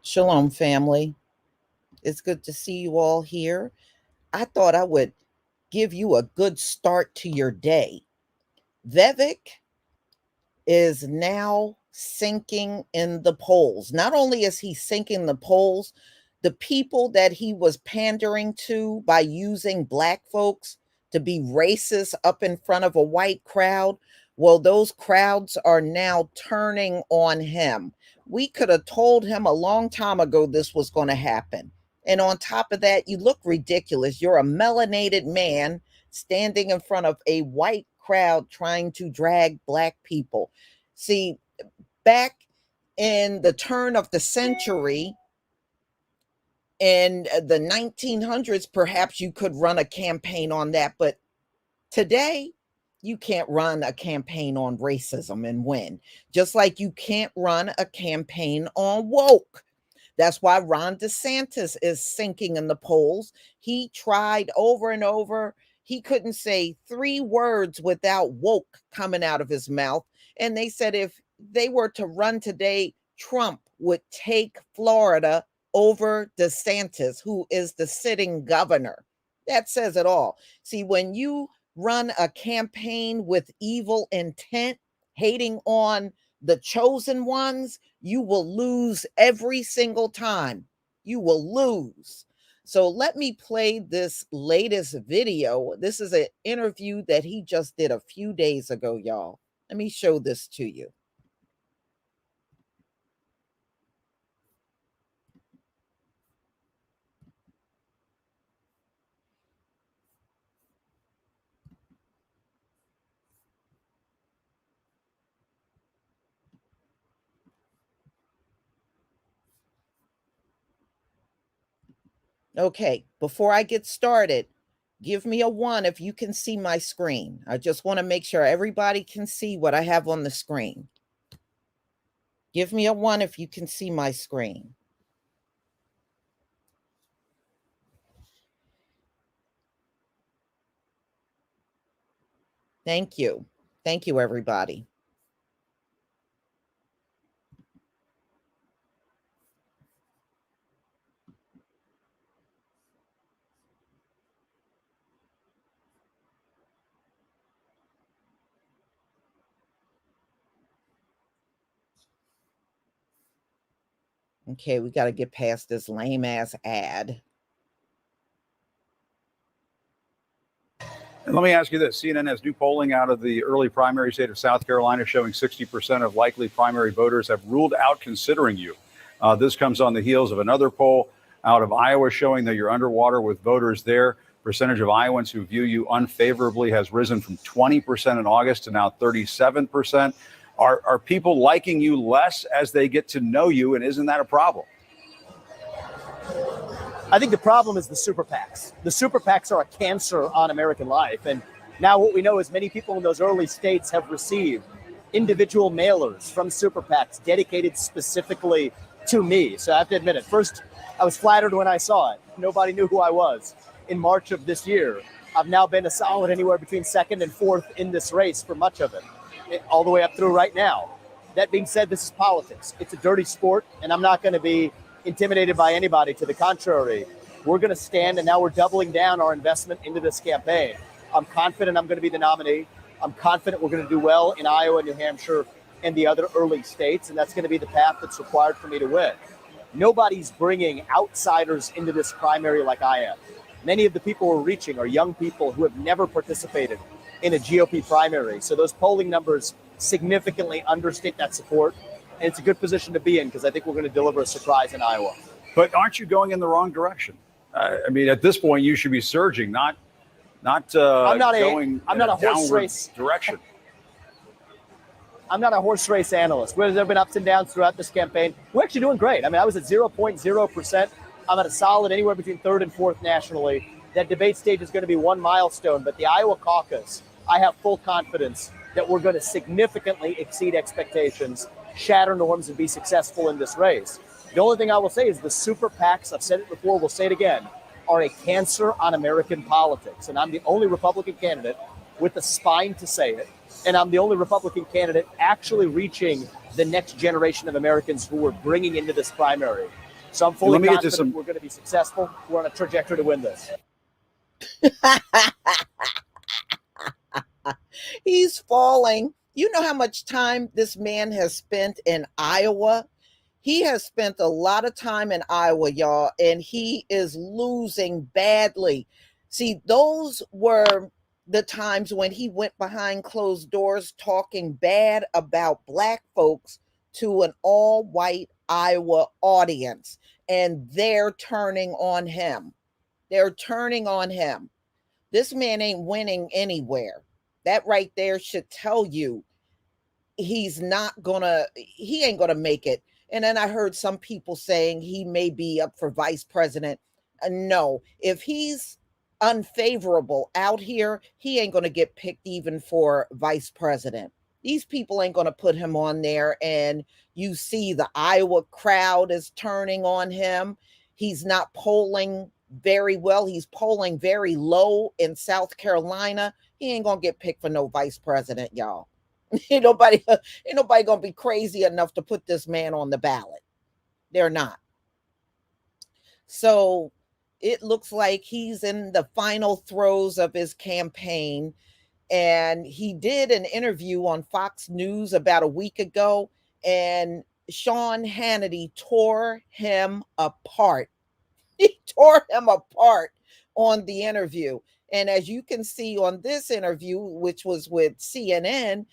Shalom, family. It's good to see you all here. I thought I would give you a good start to your day. Vivek is now sinking in the polls. Not only is he sinking the polls, the people that he was pandering to by using black folks to be racist up in front of a white crowd, well, those crowds are now turning on him. We could have told him a long time ago this was going to happen. And on top of that, you look ridiculous. You're a melanated man standing in front of a white crowd trying to drag black people. See, back in the turn of the century, in the 1900s, perhaps you could run a campaign on that. But today, you can't run a campaign on racism and win, just like you can't run a campaign on woke. That's why Ron DeSantis is sinking in the polls. He tried over and over. He couldn't say 3 words without woke coming out of his mouth. And they said if they were to run today, Trump would take Florida over DeSantis, who is the sitting governor. That says it all. See, when you run a campaign with evil intent, hating on the chosen ones, you will lose every single time. You will lose. So let me play this latest video. This is an interview that he just did a few days ago, y'all. Let me show this to you. Okay, before I get started, give me a 1 if you can see my screen. I just want to make sure everybody can see what I have on the screen. Give me a 1 if you can see my screen. Thank you. Thank you, everybody. Okay, we got to get past this lame ass ad. And let me ask you this. CNN has new polling out of the early primary state of South Carolina showing 60% of likely primary voters have ruled out considering you. This comes on the heels of another poll out of Iowa showing that you're underwater with voters there. Percentage of Iowans who view you unfavorably has risen from 20% in August to now 37%. Are people liking you less as they get to know you, and isn't that a problem? I think the problem is the super PACs. The super PACs are a cancer on American life. And now what we know is many people in those early states have received individual mailers from super PACs dedicated specifically to me. So I have to admit it. First, I was flattered when I saw it. Nobody knew who I was in March of this year. I've now been a solid anywhere between 2nd and 4th in this race for much of it, all the way up through right now. That being said, this is politics. It's a dirty sport, and I'm not going to be intimidated by anybody. To the contrary, we're going to stand, and now we're doubling down our investment into this campaign. I'm confident I'm going to be the nominee. I'm confident we're going to do well in Iowa, New Hampshire, and the other early states, and that's going to be the path that's required for me to win. Nobody's bringing outsiders into this primary like I am. Many of the people we're reaching are young people who have never participated in a GOP primary. So those polling numbers significantly understate that support. And it's a good position to be in because I think we're going to deliver a surprise in Iowa. But aren't you going in the wrong direction? I mean, at this point, you should be surging, not going I'm not a horse race direction. I'm not a horse race analyst. There have been ups and downs throughout this campaign. We're actually doing great. I mean, I was at 0.0%. I'm at a solid anywhere between 3rd and 4th nationally. That debate stage is going to be one milestone, but the Iowa caucus, I have full confidence that we're going to significantly exceed expectations, shatter norms, and be successful in this race. The only thing I will say is the super PACs, I've said it before, we'll say it again, are a cancer on American politics. And I'm the only Republican candidate with the spine to say it. And I'm the only Republican candidate actually reaching the next generation of Americans who we're bringing into this primary. So I'm fully Let me get to confident some. we're going to be successful. We're on a trajectory to win this. He's falling. You know how much time this man has spent in Iowa? He has spent a lot of time in Iowa, y'all, and he is losing badly. See, those were the times when he went behind closed doors talking bad about Black folks to an all white Iowa audience, and they're turning on him. They're turning on him. This man ain't winning anywhere. That right there should tell you he ain't gonna make it. And then I heard some people saying he may be up for vice president. No, if he's unfavorable out here, he ain't gonna get picked even for vice president. These people ain't gonna put him on there. And you see the Iowa crowd is turning on him. He's not polling very well. He's polling very low in South Carolina. He ain't gonna get picked for no vice president, y'all. Ain't nobody gonna be crazy enough to put this man on the ballot. They're not. So it looks like he's in the final throes of his campaign. And he did an interview on Fox News about a week ago, and Sean Hannity tore him apart. He tore him apart on the interview. And as you can see on this interview, which was with CNN,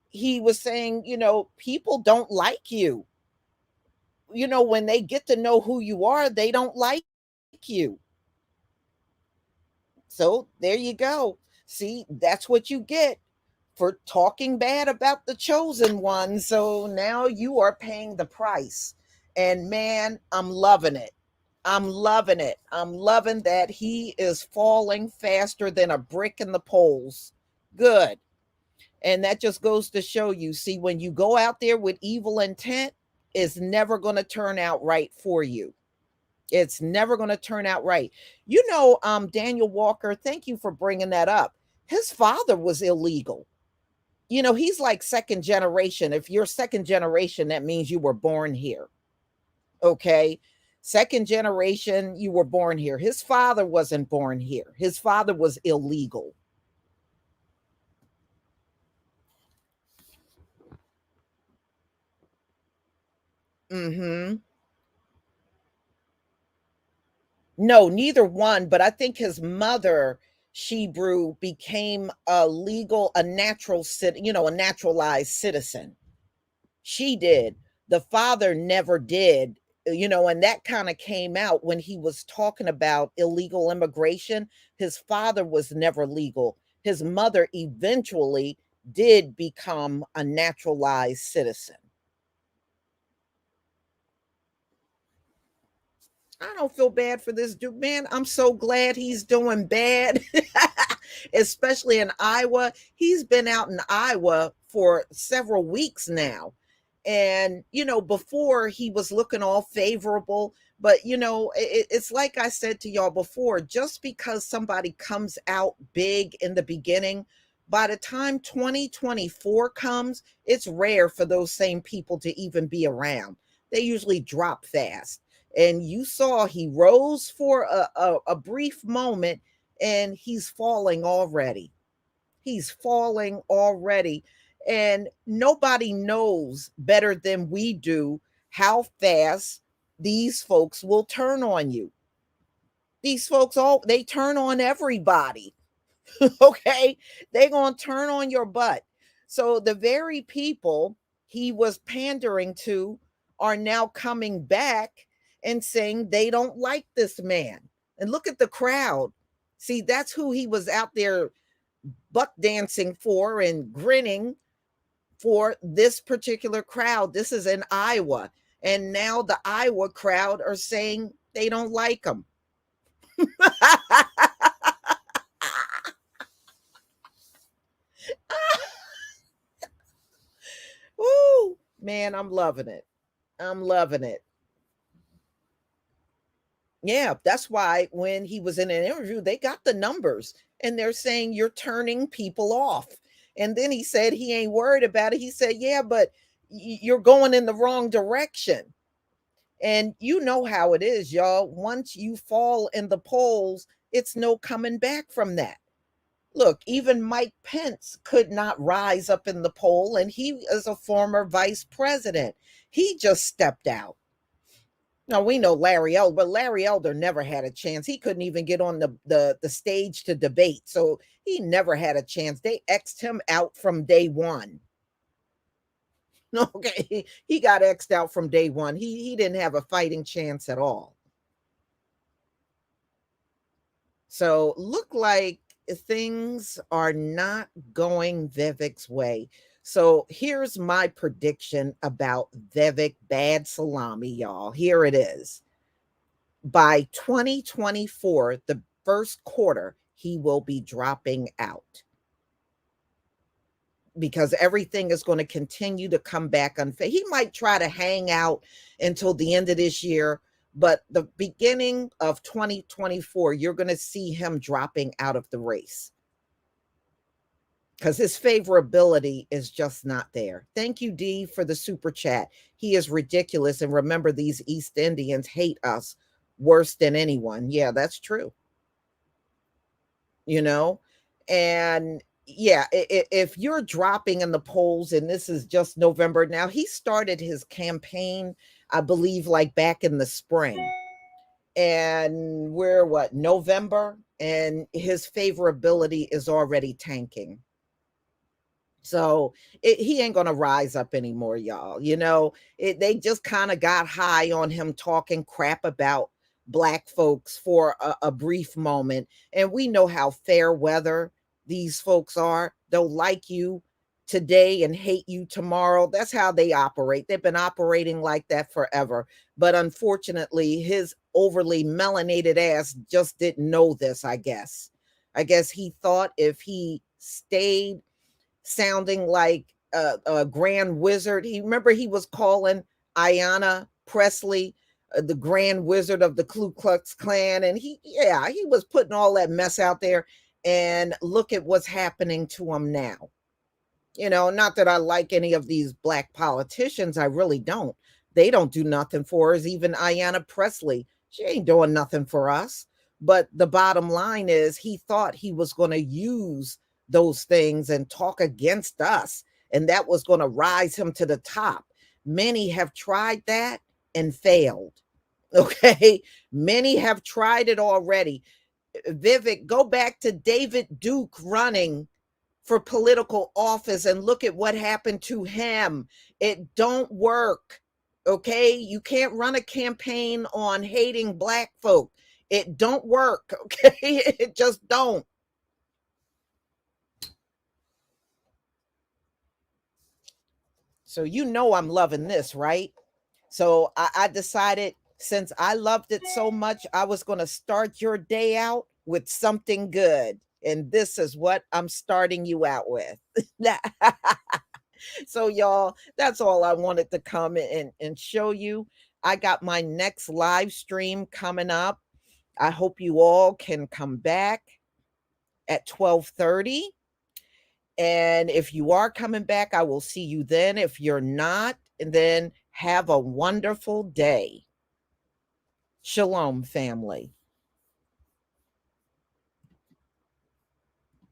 he was saying, people don't like you. When they get to know who you are, they don't like you. So there you go. See, that's what you get for talking bad about the chosen one. So now you are paying the price. And man, I'm loving it. I'm loving it. I'm loving that he is falling faster than a brick in the polls. Good. And that just goes to show you, see, when you go out there with evil intent, it's never going to turn out right for you. It's never going to turn out right. Daniel Walker, thank you for bringing that up. His father was illegal. He's like second generation. If you're second generation, that means you were born here. Okay. Second generation, you were born here. His father wasn't born here. His father was illegal. Mm-hmm. No, neither one, but I think his mother, Shebrew, became a natural a naturalized citizen. She did. The father never did, and that kind of came out when he was talking about illegal immigration. His father was never legal. His mother eventually did become a naturalized citizen. I don't feel bad for this dude, man. I'm so glad he's doing bad, especially in Iowa. He's been out in Iowa for several weeks now. And, before he was looking all favorable. But, it's like I said to y'all before, just because somebody comes out big in the beginning, by the time 2024 comes, it's rare for those same people to even be around. They usually drop fast. And you saw he rose for a brief moment, and he's falling already. He's falling already. And nobody knows better than we do how fast these folks will turn on you. These folks, they turn on everybody. Okay, they're going to turn on your butt. So the very people he was pandering to are now coming back and saying they don't like this man. And look at the crowd. See, that's who he was out there buck dancing for and grinning for, this particular crowd. This is in Iowa. And now the Iowa crowd are saying they don't like him. Woo, man, I'm loving it. I'm loving it. Yeah, that's why when he was in an interview, they got the numbers and they're saying you're turning people off. And then he said he ain't worried about it. He said, yeah, but you're going in the wrong direction. And you know how it is, y'all. Once you fall in the polls, it's no coming back from that. Look, even Mike Pence could not rise up in the poll, and he is a former vice president. He just stepped out. Now we know Larry Elder, but Larry Elder never had a chance. He couldn't even get on the stage to debate, so he never had a chance. They X'd him out from day one. Okay, he got X'd out from day one. He didn't have a fighting chance at all. So look like things are not going Vivek's way. So here's my prediction about Vivek bad salami, y'all. Here it is. By 2024, the first quarter, he will be dropping out because everything is going to continue to come back unfair. He might try to hang out until the end of this year, but the beginning of 2024, you're going to see him dropping out of the race because his favorability is just not there. Thank you, D, for the super chat. He is ridiculous. And remember, these East Indians hate us worse than anyone. Yeah, that's true. You know, and yeah, if you're dropping in the polls, and this is just November now, he started his campaign, I believe, like back in the spring. And we're what, November? And his favorability is already tanking. So he ain't going to rise up anymore, y'all. You know, they just kind of got high on him talking crap about Black folks for a brief moment. And we know how fair weather these folks are. They'll like you today and hate you tomorrow. That's how they operate. They've been operating like that forever. But unfortunately, his overly melanated ass just didn't know this, I guess. I guess he thought if he stayed sounding like a grand wizard. He was calling Ayanna Presley the grand wizard of the Ku Klux Klan, and he was putting all that mess out there. And look at what's happening to him now. You know, not that I like any of these Black politicians, I really don't. They don't do nothing for us. Even Ayanna Presley, she ain't doing nothing for us. But the bottom line is, he thought he was going to use those things and talk against us, and that was going to rise him to the top. Many have tried that and failed. Okay, many have tried it already. Vivek, go back to David Duke running for political office and look at what happened to him. It don't work. Okay, you can't run a campaign on hating Black folk. It don't work. Okay, it just don't. So you know I'm loving this, right? So I decided, since I loved it so much, I was going to start your day out with something good. And this is what I'm starting you out with. So, y'all, that's all I wanted to come and show you. I got my next live stream coming up. I hope you all can come back at 12:30. And if you are coming back, I will see you then. If you're not, then have a wonderful day. Shalom, family.